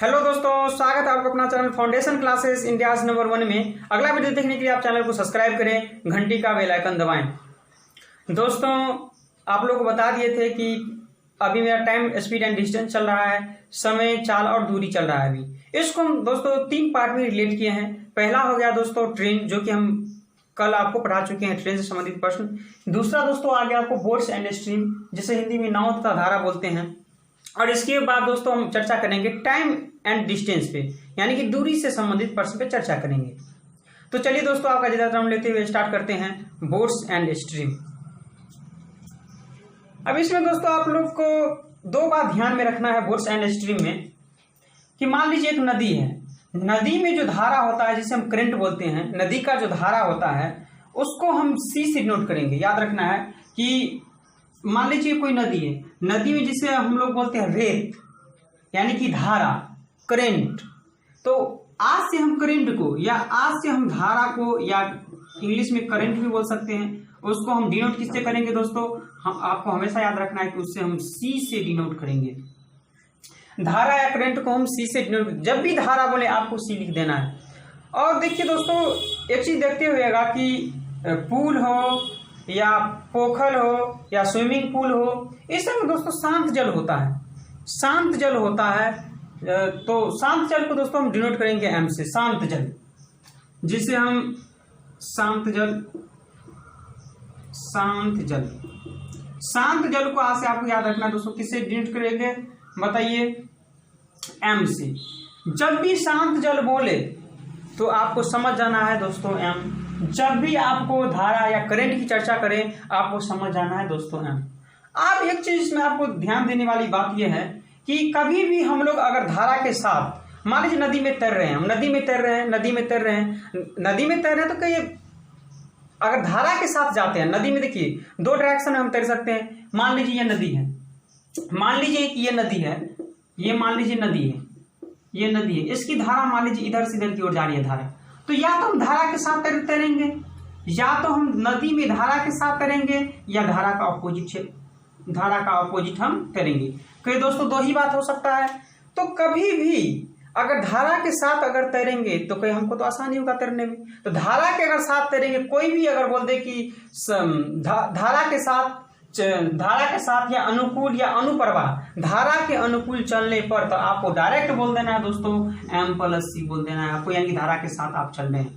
Hello दोस्तों, स्वागत है आपका अपना channel foundation classes India number 1 में। अगला वीडियो देखने के लिए आप चैनल को सब्सक्राइब करें, घंटी का बेल आइकन दबाएं। दोस्तों, आप लोगों को बता दिए थे कि अभी मेरा टाइम, स्पीड एंड डिस्टेंस चल रहा है, समय, चाल और दूरी चल रहा है। अभी इसको हम दोस्तों 3 पार्ट में रिलेट किए हैं। पहला हो गया दोस्तों ट्रेन, जो कि हम कल आपको पढ़ा चुके हैं, ट्रेन से संबंधित प्रश्न। दूसरा दोस्तों आ गया आपको बोट्स एंड स्ट्रीम, जिसे हिंदी में नाव तथा धारा बोलते हैं। और इसके बाद दोस्तों हम चर्चा करेंगे टाइम एंड डिस्टेंस पे, यानी कि दूरी से संबंधित प्रश्न पे चर्चा करेंगे। तो चलिए दोस्तों, आपका ज्यादा टाइम लेते हुए स्टार्ट करते हैं बोट्स एंड स्ट्रीम। अब इसमें दोस्तों आप लोग को 2 बात ध्यान में रखना है बोट्स एंड स्ट्रीम में, कि मान लीजिए एक नदी है, नदी में जो धारा होता है जिसे हम करंट बोलते हैं, नदी का जो धारा होता है उसको हम सी से डिनोट करेंगे। याद रखना है कि मान लीजिए कोई नदी है, नदी में जिसे हम लोग बोलते हैं रेत, यानी कि धारा, करंट। तो आज से हम करंट को या आज से हम धारा को, या इंग्लिश में करंट भी बोल सकते हैं, उसको हम डिनोट किससे करेंगे दोस्तों? हम आपको हमेशा याद रखना है कि उससे हम सी से डिनोट करेंगे। धारा या करंट को हम सी से डिनोट, जब भी धारा बोले आपको सी लिख देना है। और देखिए दोस्तों, एक चीज देखते हुएगा कि पूल हो या पोखर हो या स्विमिंग पूल हो, इस समय दोस्तों शांत जल होता है, शांत जल होता है। तो शांत जल को दोस्तों हम डिनोट करेंगे एम से, शांत जल, जिसे हम शांत जल, शांत जल, शांत जल को आज से आपको याद रखना है दोस्तों, किससे डिनोट करेंगे बताइए? एम से। जब भी शांत जल बोले तो आपको समझ जाना है दोस्तों एम। जब भी आपको धारा या करंट की चर्चा करें आपको समझ जाना है दोस्तों एम। आप एक चीज इसमें आपको ध्यान देने वाली बात यह है कि कभी भी हम लोग अगर धारा के साथ, मान लीजिए नदी में तैर रहे हैं, हम नदी में तैर रहे हैं, नदी में तैर रहे हैं, नदी में तैर रहे हैं, तो कहीं अगर धारा के साथ जाते हैं नदी में, देखिए 2 डायरेक्शन में हम तैर सकते हैं। मान लीजिए ये नदी है, मान लीजिए कि ये नदी है, ये मान लीजिए नदी है, ये नदी है, इसकी धारा मान लीजिए इधर से इधर की ओर जा रही है धारा। तो या तो हम धारा के साथ तैरेंगे, या तो हम नदी में धारा के साथ तैरेंगे, या धारा का अपोजिट हम तैरेंगे। कई दोस्तों 2 ही बात हो सकता है। तो कभी भी अगर धारा के साथ अगर तैरेंगे तो कहीं हमको तो आसानी होगा तैरने में। तो धारा के अगर साथ तैरेंगे, कोई भी अगर बोल दे कि धारा के साथ या अनुकूल या अनुप्रवाह, धारा के अनुकूल चलने पर, तो आपको डायरेक्ट बोल देना है दोस्तों M+C बोल देना है आपको, यानी कि धारा के साथ आप चल रहे हैं।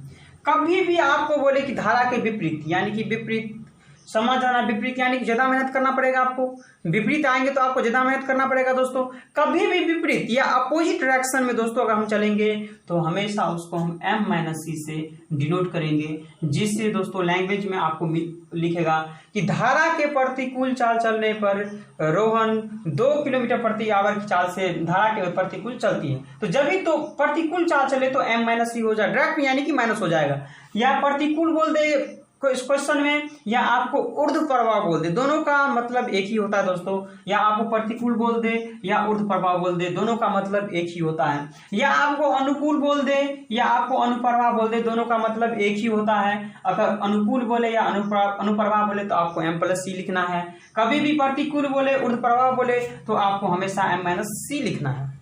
कभी भी आपको बोले कि धारा के विपरीत, यानी कि विपरीत, समझ आना, विपरीत यानी कि ज्यादा मेहनत करना पड़ेगा आपको। विपरीत आएंगे तो आपको ज्यादा मेहनत करना पड़ेगा दोस्तों। कभी भी विपरीत या अपोजिट डायरेक्शन में दोस्तों अगर हम चलेंगे तो हमेशा उसको हम M-C से डिनोट करेंगे, जिससे दोस्तों लैंग्वेज में आपको लिखेगा कि धारा के प्रतिकूल चाल चलने पर रोहन 2 किलोमीटर प्रति आवर की चाल से धारा के प्रतिकूल चलती है। तो जब भी तो प्रतिकूल चाल चले तो M-C हो जाए, डायरेक्ट यानी कि माइनस हो जाएगा। या प्रतिकूल बोल दे इस क्वेश्चन में, या आपको ऊर्ध्व प्रभाव बोल दे, दोनों का मतलब एक ही होता है दोस्तों। या आपको प्रतिकूल बोल दे या ऊर्ध्व प्रभाव बोल दे, दोनों का मतलब एक ही होता है। या आपको अनुकूल बोल दे या आपको अनुप्रभाव बोल दे, दोनों का मतलब एक ही होता है। अगर अनुकूल बोले या अनुप्रभाव बोले तो आपको M+C लिखना है। कभी भी प्रतिकूल बोले, ऊर्ध्व प्रभाव बोले तो आपको हमेशा M-C लिखना है।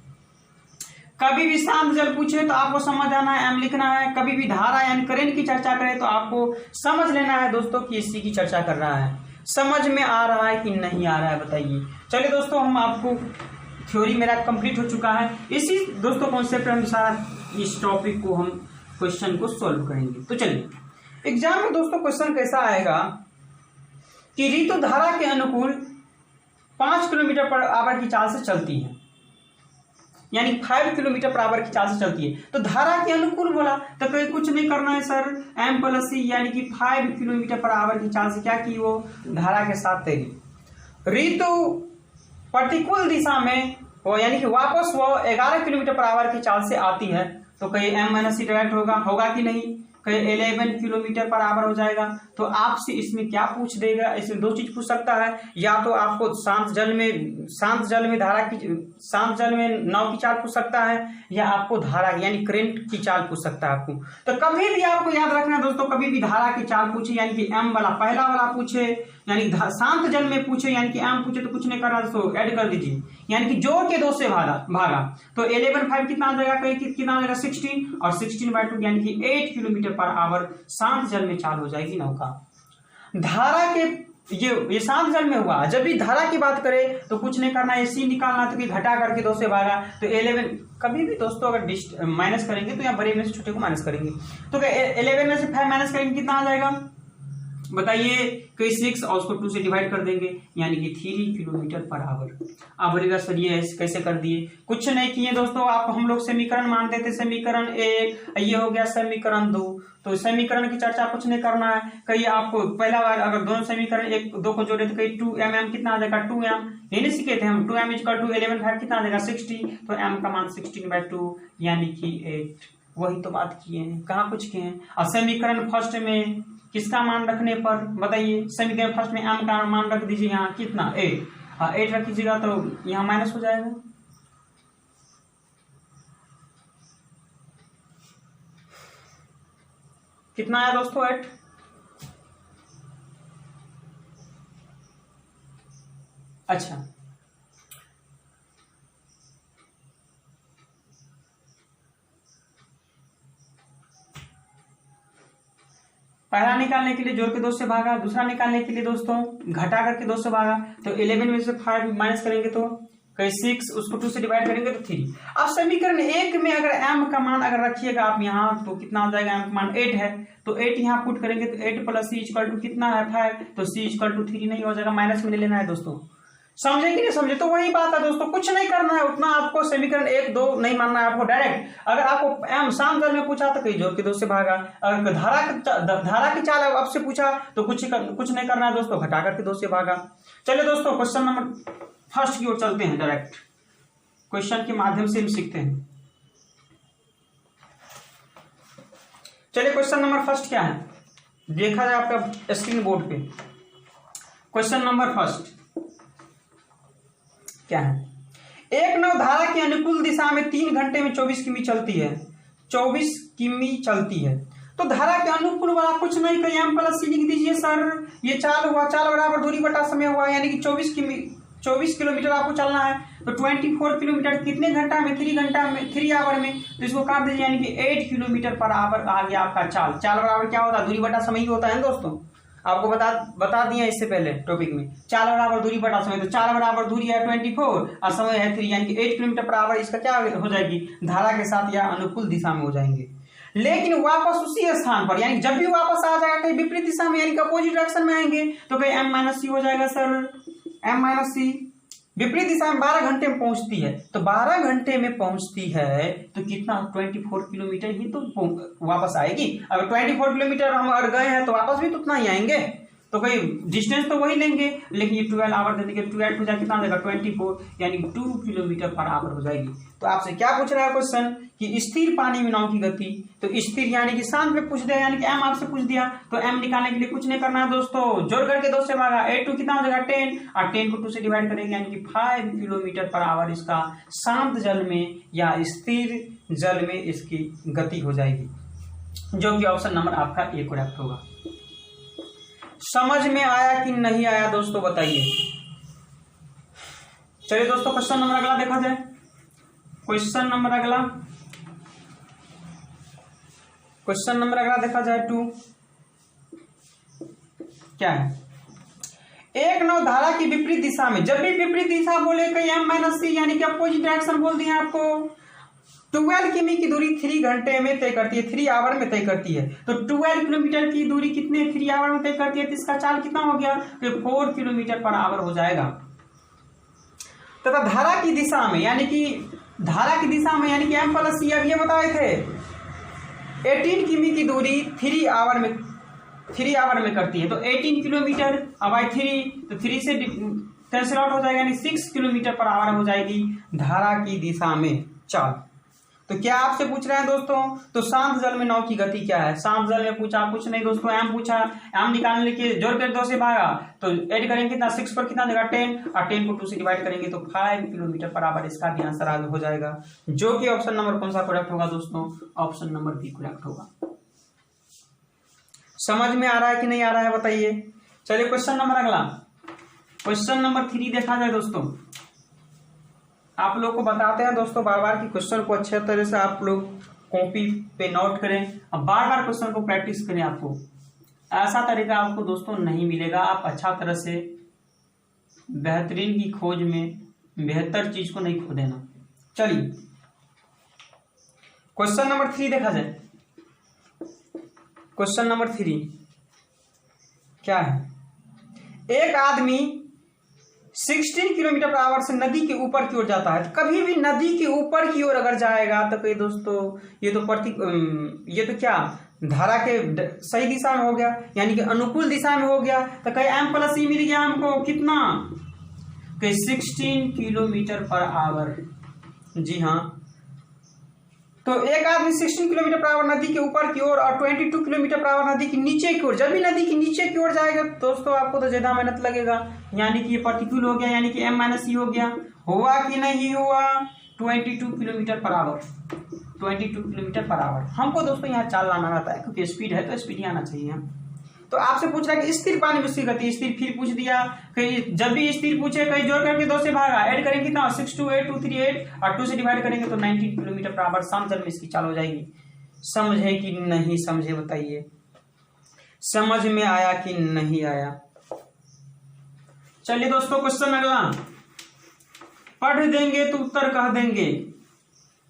कभी भी शांत जल पूछे तो आपको समझ आना है M लिखना है। कभी भी धारा यानी करंट की चर्चा करें तो आपको समझ लेना है दोस्तों कि इसी की चर्चा कर रहा है। समझ में आ रहा है कि नहीं आ रहा है बताइए? चलिए दोस्तों, हम आपको थ्योरी मेरा कंप्लीट हो चुका है। इसी दोस्तों कॉन्सेप्ट अनुसार इस टॉपिक को हम क्वेश्चन को सॉल्व करेंगे। तो चलिए, एग्जाम में दोस्तों क्वेश्चन कैसा आएगा कि ऋतु धारा के अनुकूल 5 किलोमीटर पर आवर की चाल से चलती है, यानी 5 किलोमीटर पर आवर की चाल से चलती है। तो धारा के अनुकूल बोला तो कोई कुछ नहीं करना है सर, M+C यानी कि 5 किलोमीटर पर आवर की चाल से क्या की, वो धारा के साथ तैरी। ऋतु प्रतिकूल दिशा में वो, यानी कि वापस वो 11 किलोमीटर पर आवर की चाल से आती है, तो कहीं M-C डायरेक्ट होगा कि नहीं? कहीं 11 किलोमीटर पर आवर हो जाएगा। तो आपसे इसमें क्या पूछ देगा, इसमें दो चीज पूछ सकता है, या तो आपको शांत जल में नाव की चाल पूछ सकता है, या आपको धारा यानी करंट की चाल पूछ सकता है आपको। तो कभी भी आपको याद रखना है दोस्तों, कभी भी धारा की चाल पूछे यानी कि एम वाला पहला वाला पूछे, यानी शांत जल में पूछे यानी कि एम पूछे, तो कुछ नहीं करना दोस्तों, ऐड कर दीजिए, यानी कि जोड़ के 2 से भागा तो 11/5 कितना आ जाएगा, कितना आ जाएगा 16, और 16/2 यानी कि 8 किलोमीटर पर आवर शांत जल में चाल हो जाएगी नौका। धारा के ये शांत जल में हुआ। जब भी धारा की बात करें तो कुछ नहीं करना है, सी निकालना, तो कि घटा करके 2 से भागा तो 11। कभी भी दोस्तों अगर माइनस करेंगे तो यहाँ बड़े में से छोटे को माइनस करेंगे, तो 11 में से 5 माइनस करेंगे कितना आ जाएगा बताइए, कोई 6 और उसको 2 से डिवाइड कर देंगे यानी कि 3 किलोमीटर पर आवर। अब बोलेगा सर ये कैसे कर दिए, कुछ नहीं किए दोस्तों, आप हम लोग समीकरण मानते थे, समीकरण 1 ये हो गया समीकरण 2। तो समीकरण की चर्चा कुछ नहीं करना है, कहीं आपको पहला बार अगर दोनों समीकरण 1 2 को जोड़े तो कहीं 2m कितना आ जाएगा 2m, ये नहीं सीखे थे हम, 2m = 11/5 कितना आ जाएगा 60, तो m का मान 16/2 यानी कि 8। वही तो बात किए हैं, कहाँ कुछ किए हैं। और समीकरण फर्स्ट में किसका मान रखने पर बताइए, समीकरण फर्स्ट में m का मान रख दीजिए, यहाँ कितना 8, 8 रख दीजिएगा तो यहाँ माइनस हो जाएगा। कितना आया दोस्तों 8। अच्छा पहला निकालने के लिए जोड़ के 2 से भागा, दूसरा निकालने के लिए दोस्तों घटा करके 2 से भागा, तो 11 में से 5 माइनस करेंगे तो कहीं 6, उसको 2 से डिवाइड करेंगे तो 3। अब समीकरण 1 में अगर m का मान अगर रखिएगा आप यहाँ तो कितना आ जाएगा, m का मान 8 है, तो 8 यहाँ पुट करेंगे तो 8 + c = कितना है 5, तो c = 3 नहीं हो जाएगा, माइनस में ले लेना है दोस्तों। समझे कि नहीं समझे, तो वही बात है दोस्तों, कुछ नहीं करना है उतना, आपको समीकरण 1 2 नहीं मानना है, आपको डायरेक्ट अगर आपको m शांत जल में पूछा तो कहीं जोड़ के 2 से भागा, अगर धारा की चाल आपसे पूछा तो कुछ नहीं करना है दोस्तों, घटा करके 2 से भागा। चलिए दोस्तों क्वेश्चन नंबर फर्स्ट की ओर चलते हैं, डायरेक्ट क्वेश्चन के माध्यम से हम सीखते हैं। चलिए क्वेश्चन नंबर फर्स्ट क्या है देखा जाए आपका स्क्रीन बोर्ड पे। क्वेश्चन नंबर फर्स्ट क्या है, एक नाव धारा की अनुकूल दिशा में 3 घंटे में 24 किमी चलती है, 24 किमी चलती है। तो धारा के अनुकूल वाला कुछ नहीं, कहीं m + c लिख दीजिए सर, ये चाल हुआ, चाल बराबर दूरी बटा समय हुआ, यानी कि 24 किलोमीटर आपको चलना है, तो 24 किलोमीटर कितने घंटा में, 3 घंटा में, 3 आवर में, तो इसको काट दीजिए यानी कि 8 किलोमीटर पर आवर आ गया आपका चाल। चाल बराबर क्या होता है, दूरी बटा समय ही होता है दोस्तों, आपको बता दिया इससे पहले टॉपिक में, चाल बराबर दूरी बटा समय, तो चाल बराबर दूरी है 24 और समय है 3, यानी कि 8 किलोमीटर पर आवर इसका क्या हो जाएगी, धारा के साथ या अनुकूल दिशा में हो जाएंगे। लेकिन वापस उसी स्थान पर, यानी जब भी वापस आ जाएगा कहीं विपरीत दिशा में, यानी कि अपोजिट डायरेक्शन में आएंगे, तो कहीं m - c हो जाएगा सर, m - c विपरीत दिशा में 12 घंटे में पहुंचती है, तो 12 घंटे में पहुंचती है तो कितना 24 किलोमीटर ही तो वापस आएगी। अगर 24 किलोमीटर हम अगर गए हैं तो वापस भी तो उतना ही आएंगे, तो कहीं डिस्टेंस तो वही लेंगे, लेकिन ये 12 आवर दे देंगे, 12 हो जाए कितना देगा 24, यानी 2 किलोमीटर पर आवर हो जाएगी। तो आपसे क्या पूछ रहा है क्वेश्चन कि स्थिर पानी में नाव की गति, तो स्थिर यानी कि शांत में पूछ दिया, यानी कि m आपसे पूछ दिया, तो m निकालने के लिए कुछ नहीं करना है दोस्तों, जोड़ करके 2 से भागा, 8 2 कितना हो जाएगा 10, और 10 को 2 से डिवाइड करेंगे यानी कि 5 किलोमीटर पर आवर इसका शांत जल में या स्थिर जल में इसकी गति हो जाएगी, जो कि ऑप्शन नंबर आपका ए करेक्ट होगा। समझ में आया कि नहीं आया दोस्तों बताइए। चलिए दोस्तों क्वेश्चन नंबर अगला देखा जाए। क्वेश्चन नंबर अगला देखा जाए 2 क्या है, एक नाव धारा की विपरीत दिशा में, जब भी विपरीत दिशा बोले कहीं m - c यानी कि अपोजिट डायरेक्शन बोल दिया आपको, 12 किमी की दूरी 3 घंटे में तय करती है, 3 आवर में तय करती है, तो 12 किलोमीटर की दूरी कितने 3 आवर में तय करती है, तो इसका चाल कितना हो गया, तो 4 किलोमीटर पर आवर हो जाएगा। तथा धारा की दिशा में यानी कि m + c अब ये बताए थे 18 किमी की दूरी 3 आवर में करती है, तो 18 किलोमीटर अब 3, तो 3 से कैंसिल आउट हो जाएगा, यानी 6 किलोमीटर पर आवर हो जाएगी धारा की दिशा में चाल। तो क्या आपसे पूछ रहे हैं दोस्तों, तो शांत जल में नाव की गति क्या है। शांत जल में पूछा कुछ नहीं दोस्तों, एम पूछा, एम निकालने के जोड़ कर 2 से भागा तो ऐड करेंगे कितना 6 पर कितना देगा 10 और 10 को 2 से डिवाइड करेंगे तो 5 किलोमीटर पर आवर इसका भी आंसर हो जाएगा, जो कि ऑप्शन नंबर कौन सा करेक्ट होगा दोस्तों, ऑप्शन नंबर बी करेक्ट होगा। समझ में आ रहा है कि नहीं आ रहा है बताइए। चलिए क्वेश्चन नंबर अगला, क्वेश्चन नंबर 3 देखा जाए दोस्तों। आप लोग को बताते हैं दोस्तों बार बार कि क्वेश्चन को अच्छे तरह से आप लोग कॉपी पे नोट करें और बार बार क्वेश्चन को प्रैक्टिस करें। आपको ऐसा तरीका आपको दोस्तों नहीं मिलेगा, आप अच्छा तरह से बेहतरीन की खोज में बेहतर चीज को नहीं खो देना। चलिए क्वेश्चन नंबर 3 देखा जाए। क्वेश्चन नंबर 3 क्या है, एक आदमी 16 किलोमीटर पर आवर से नदी के ऊपर की ओर जाता है। कभी भी नदी के ऊपर की ओर अगर जाएगा तो कहीं दोस्तों ये तो क्या धारा के सही दिशा में हो गया, यानी कि अनुकूल दिशा में हो गया। तो कहीं एम प्लस ई मिल गया हमको कितना, कहीं 16 किलोमीटर पर आवर। जी हाँ, तो एक आदमी 16 किलोमीटर पर आवर नदी के ऊपर की ओर और 22 किलोमीटर पर आवर नदी के नीचे की ओर। जब भी नदी के नीचे की ओर जाएगा दोस्तों आपको तो ज्यादा मेहनत लगेगा, यानी कि ये प्रतिकूल हो गया, यानी कि m माइनस ई हो गया। हुआ कि नहीं हुआ, 22 kilometre per our, 22 kilometre per our. हमको दोस्तों यहाँ चाल लाना रहता है क्योंकि स्पीड है तो स्पीड ही आना चाहिए। तो आपसे पूछ रहा है कि स्थिर पानी में उसकी गति, स्थिर फिर पूछ दिया। कहीं जब भी स्थिर पूछे कहीं जोड़ करके 2 से भागा, ऐड करेंगे कितना 6 2 8 2 3 8 और 2 से डिवाइड करेंगे तो 19 किलोमीटर पर आवर शांत जल में इसकी चाल हो जाएगी। समझे कि नहीं समझे बताइए, समझ में आया कि नहीं आया। चलिए दोस्तों क्वेश्चन अगला, पढ़ देंगे तो उत्तर कह देंगे।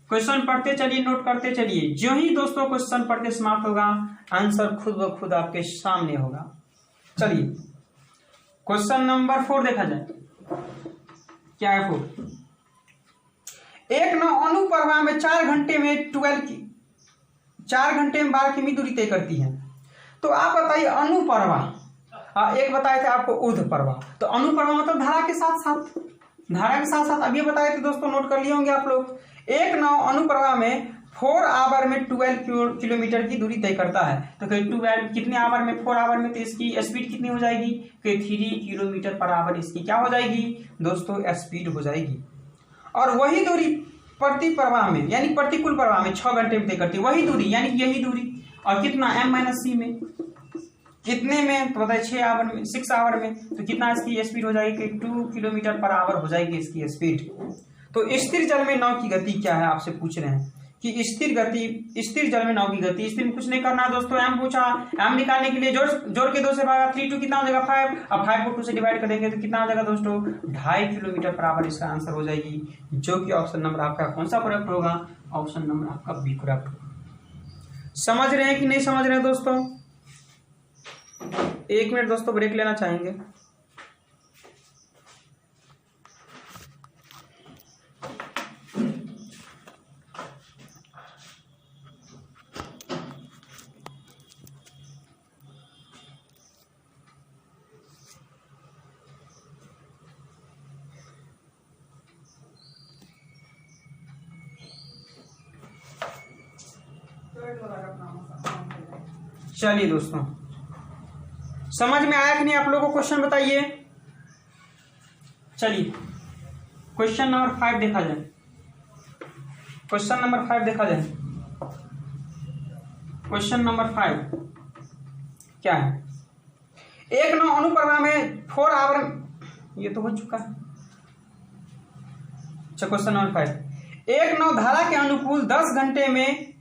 क्वेश्चन पढ़ते चलिए, नोट करते चलिए। जो ही दोस्तों क्वेश्चन पढ़ के समाप्त होगा आंसर खुद ब खुद आपके सामने होगा। चलिए क्वेश्चन नंबर 4 देखा जाए। क्या है 4, एक नाव अनुप्रवाह में 4 घंटे में 12 किमी दूरी तय करती है। तो आप बताइए अनुप्रवाह, एक बताए थे आपको ऊर्ध्व प्रवाह। तो अनुप्रवाह मतलब धारा के साथ साथ अब ये बताए थे दोस्तों, नोट कर लिए होंगे आप लोग। एक नाव अनुप्रवाह में 4 आवर में 12 किलोमीटर की दूरी तय करता है। तो कहीं 12 कितने आवर में, 4 आवर में, तो इसकी स्पीड कितनी हो जाएगी, कहीं 3 किलोमीटर पर आवर इसकी क्या हो जाएगी दोस्तों, स्पीड हो जाएगी। और वही दूरी प्रतिप्रवाह में यानी प्रतिकूल प्रवाह में 6 घंटे में तय करती है। वही दूरी यानी यही दूरी, और कितना m माइनस सी में, कितने में तो बताइए 6 आवर में, 6 आवर में। तो कितना इसकी स्पीड हो जाएगी कि 2 किलोमीटर पर आवर हो जाएगी इसकी स्पीड। तो स्थिर जल में नाव की गति क्या है, आपसे पूछ रहे हैं कि स्थिर जल में नाव की गति। स्थिर में कुछ नहीं करना है दोस्तों, एम पूछा, एम निकालने के लिए जोड़ के 2 से भागा, 3 2 कितना हो जाएगा 5, अब 5 को 2 से डिवाइड कर देंगे तो कितना हो जाएगा दोस्तों 2.5 किलोमीटर पर आवर इसका आंसर हो जाएगी, जो कि ऑप्शन नंबर आपका कौन सा करेक्ट होगा, ऑप्शन नंबर आपका बी करेक्ट होगा। समझ रहे हैं कि नहीं समझ रहे हैं दोस्तों। 1 मिनट दोस्तों ब्रेक लेना चाहेंगे। चलिए दोस्तों समझ में आया कि नहीं आप लोगों को, क्वेश्चन बताइए। चलिए क्वेश्चन नंबर 5 देखा जाए। क्वेश्चन नंबर 5 देखा जाए। क्वेश्चन नंबर 5 क्या है, एक नाव अनुप्रवाह में 4 आवर, ये तो हो चुका है। अच्छा क्वेश्चन नंबर 5, एक नाव धारा के अनुकूल 10 घंटे में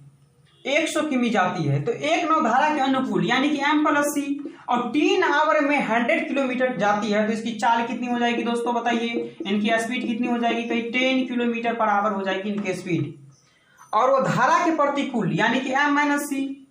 100 किमी जाती है। तो एक नाव धारा के अनुकूल यानी कि m प्लस सी और 3 आवर में 100 किलोमीटर जाती है। तो इसकी चाल कितनी हो जाएगी दोस्तों बताइए, इनकी स्पीड कितनी हो जाएगी, कहीं 10 किलोमीटर पर आवर हो जाएगी इनकी स्पीड। और वो धारा के प्रतिकूल यानी कि m माइनस सी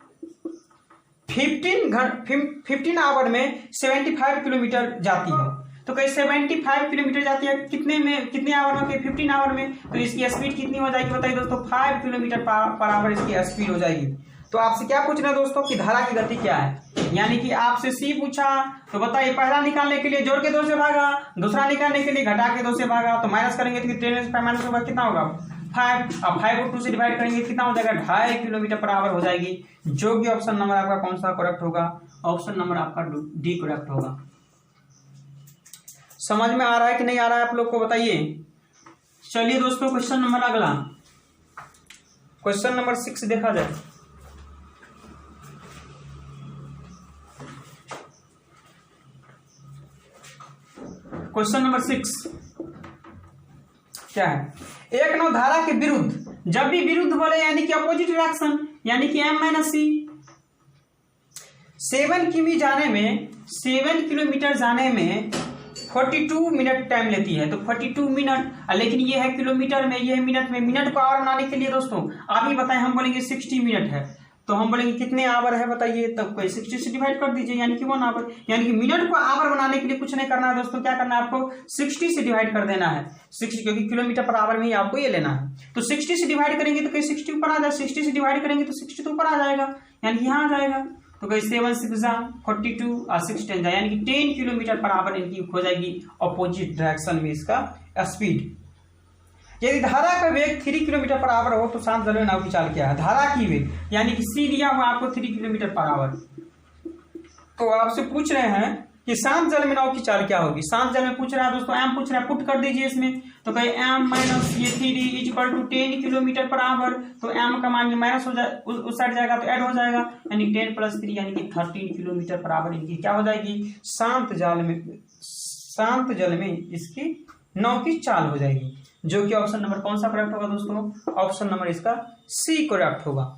15 आवर में 75 किलोमीटर जाती है। तो कहीं 75 किलोमीटर जाती है कितने आवर में, 15 आवर में। तो इसकी स्पीड कितनी हो जाएगी बताइए दोस्तों, 5 किलोमीटर पर आवर इसकी स्पीड हो जाएगी। तो आपसे क्या पूछ रहे हैं दोस्तों कि धारा की गति क्या है, यानी कि आपसे सी पूछा तो बताइए पहला निकालने के लिए जोड़ के 2 से भागा, दूसरा निकालने के लिए घटा के 2 से भागा, तो माइनस करेंगे तो 10 माइनस होगा कितना होगा 5। अब 5 को 2 से डिवाइड करेंगे कितना हो जाएगा 2.5 किलोमीटर पर आवर हो जाएगी, जो कि ऑप्शन नंबर आपका कौन सा करेक्ट होगा, ऑप्शन नंबर आपका डी करेक्ट होगा। समझ में आ रहा है कि नहीं आ रहा है आप लोग को बताइए। चलिए दोस्तों क्वेश्चन नंबर अगला, क्वेश्चन नंबर 6 देखा जाए। क्वेश्चन नंबर 6 क्या है, एक नौ धारा के विरुद्ध, जब भी विरुद्ध बोले यानी कि अपोजिट डायरेक्शन, यानी कि M माइनस सी 7 किलोमीटर जाने में 42 मिनट टाइम लेती है। तो 42 मिनट, लेकिन ये है किलोमीटर में, ये है मिनट में। मिनट को आवर बनाने के लिए दोस्तों आप ही बताएं, हम बोलेंगे 60 मिनट है तो हम बोलेंगे कितने आवर है बताइए, तब कोई 60 से डिवाइड कर दीजिए यानी कि 1 आवर। यानी कि मिनट को आवर बनाने के लिए कुछ नहीं करना है दोस्तों, क्या करना है आपको 60 से डिवाइड कर देना है 60, क्योंकि किलोमीटर पर आवर में ही आपको ये लेना है। तो 60 से डिवाइड करेंगे तो कहीं 60 ऊपर आ जाए, 60 से डिवाइड करेंगे तो 60 तो ऊपर आ जाएगा, यानी कि यहाँ आ जाएगा। तो कहीं 7 6 42 और 6 10 यानी कि 10 किलोमीटर पर आवर इनकी हो जाएगी अपोजिट डायरेक्शन में इसका स्पीड। यदि धारा का वेग 3 किलोमीटर पर आवर हो तो शांत जल में नाव की चाल क्या है। धारा की वेग यानी कि सी दिया हुआ आपको 3 किलोमीटर पर आवर, तो आपसे पूछ रहे हैं कि शांत जल में नाव की चाल क्या होगी। शांत जल में पूछ रहा है दोस्तों, एम पूछ रहा है, पुट कर दीजिए इसमें। तो कहीं एम माइनस ये 3 equal to 10 kilometre per hour, तो एम का मान माइनस हो जाए, उस साइड जाएगा तो ऐड हो जाएगा, यानी 10 + 3 यानी कि 13 किलोमीटर पर आवर इनकी क्या हो जाएगी, शांत जल में इसकी नाव की चाल हो जाएगी, जो कि ऑप्शन नंबर कौन सा करेक्ट होगा दोस्तों, ऑप्शन नंबर इसका सी करेक्ट होगा।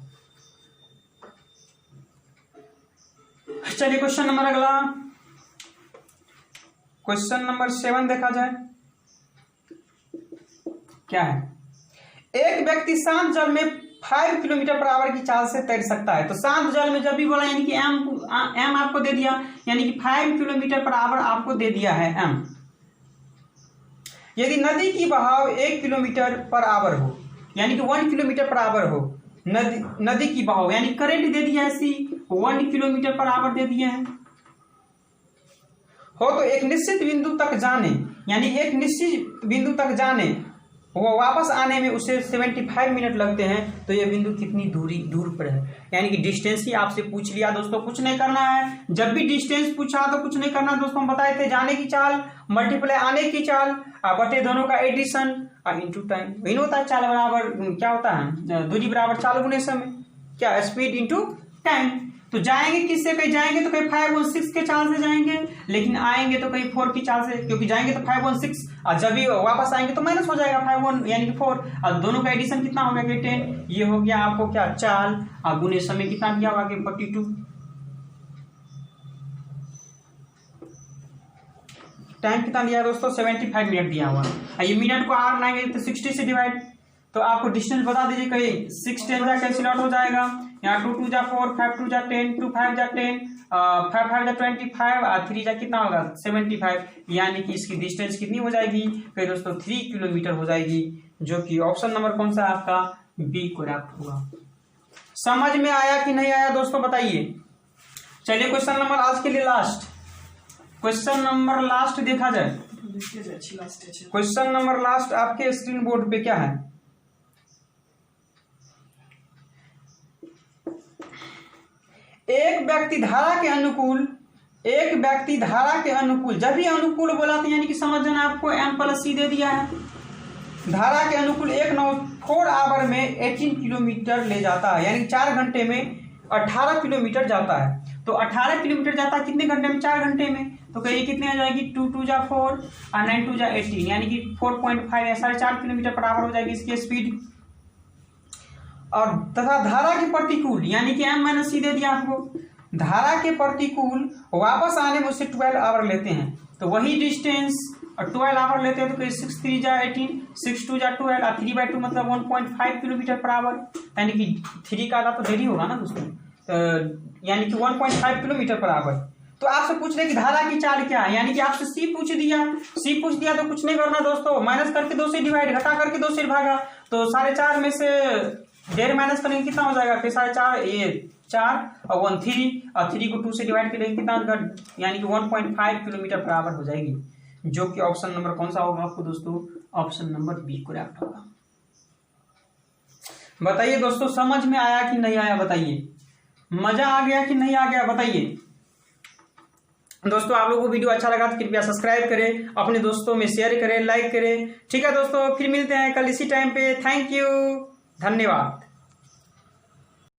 चलिए क्वेश्चन नंबर अगला, क्वेश्चन नंबर 7 देखा जाए क्या है। एक व्यक्ति शांत जल में 5 किलोमीटर पर आवर की चाल से तैर सकता है। तो शांत जल में जब भी बोला यानी कि एम आपको दे दिया, यानी कि 5 किलोमीटर पर आवर आपको दे दिया है एम। यदि नदी की बहाव 1 किलोमीटर पर आवर हो, यानी कि 1 किलोमीटर पर आवर हो, नदी की बहाव यानी करंट दे दिया है सी 1 किलोमीटर पर आवर दे दिया है हो, तो एक निश्चित बिंदु तक जाने, यानी एक निश्चित बिंदु तक जाने वो वापस आने में उसे 75 मिनट लगते हैं, तो ये बिंदु कितनी दूर पर है, यानी कि डिस्टेंस ही आपसे पूछ लिया दोस्तों, कुछ नहीं करना है। जब भी डिस्टेंस पूछा तो कुछ नहीं करना दोस्तों, हम बताए थे जाने की चाल मल्टीप्लाई आने की चाल बटे दोनों का एडिशन इनटू टाइम, वही होता है चाल बराबर क्या होता है, दूरी बराबर चाल गुने समय, क्या स्पीड इनटू टाइम। तो जाएंगे किससे, कहीं जाएंगे तो कहीं 516 के चाल से जाएंगे, लेकिन आएंगे तो कहीं 4 की चाल से, क्योंकि जाएंगे तो 516 और जब भी वापस आएंगे तो माइनस हो जाएगा 51 यानी कि 4, और दोनों का एडिशन कितना हो गया कि 10, ये हो गया आपको क्या चाल, और गुने समय कितना दिया होगा कि 42, टाइम कितना दिया दोस्तों 75 मिनट दिया हुआ। ये मिनट को आर बनाएंगे तो 60 से डिवाइड, तो आपको डिस्टेंस बता दीजिए, कहीं 6 10 जा कैंसिल आउट हो जाएगा, यहाँ 2 2 जा 4 5 2 जा 10 2 5 जा 10 5 5 जा 25 और 3 जा कितना होगा 75, यानी कि इसकी डिस्टेंस कितनी हो जाएगी कहीं दोस्तों 3 किलोमीटर हो जाएगी, जो कि ऑप्शन नंबर कौन सा आपका बी करेक्ट होगा। समझ में आया कि नहीं आया दोस्तों बताइए। चलिए क्वेश्चन नंबर आज के लिए लास्ट, क्वेश्चन नंबर लास्ट देखा जाए। क्वेश्चन नंबर लास्ट आपके स्क्रीन बोर्ड पे क्या है, एक व्यक्ति धारा के अनुकूल, जब भी अनुकूल बोला था यानी कि समझ जाना आपको एम प्लस सी दे दिया है, धारा के अनुकूल एक नौ 4 आवर में 18 किलोमीटर ले जाता है, यानी 4 घंटे में 18 किलोमीटर जाता है। तो 18 किलोमीटर जाता है कितने घंटे में, 4 घंटे में, तो कहिए कितने आ जाएगी 2 2 जा 4 और 9 2 जा 18, यानी कि 4.5 या 4.5 किलोमीटर पर आवर हो जाएगी इसकी स्पीड। और तथा धारा के प्रतिकूल यानी कि एम माइनस सी दे दिया आपको, धारा के प्रतिकूल वापस आने में उससे 12 आवर लेते हैं, तो वही डिस्टेंस और 12 आवर लेते हैं, तो कहीं 6 3 जा 18 6 2 जा 12 और 3/2 मतलब 1.5 किलोमीटर पर आवर, यानी कि 3 का आधा तो देरी होगा ना दोस्तों, यानी कि 1.5 किलोमीटर पर आवर। तो आपसे पूछ रहे कि धारा की चाल क्या है, यानी कि आपसे सी पूछ दिया तो कुछ नहीं करना दोस्तों, माइनस करके 2 से डिवाइड, घटा करके 2 से भागा, तो 4.5 में से 1.5 माइनस करेंगे कितना हो जाएगा, 4.5 ये 4 और 1 3 और 3 को 2 से डिवाइड करेंगे कितना, यानी कि 1.5 किलोमीटर पर आवर हो जाएगी, जो कि ऑप्शन नंबर कौन सा होगा आपको दोस्तों, ऑप्शन नंबर बी करेक्ट होगा। बताइए दोस्तों, समझ में आया कि नहीं आया बताइए, मजा आ गया कि नहीं आ गया बताइए। दोस्तों आप लोगों को वीडियो अच्छा लगा तो कृपया सब्सक्राइब करें, अपने दोस्तों में शेयर करें, लाइक करें। ठीक है दोस्तों, फिर मिलते हैं कल इसी टाइम पे। थैंक यू, धन्यवाद।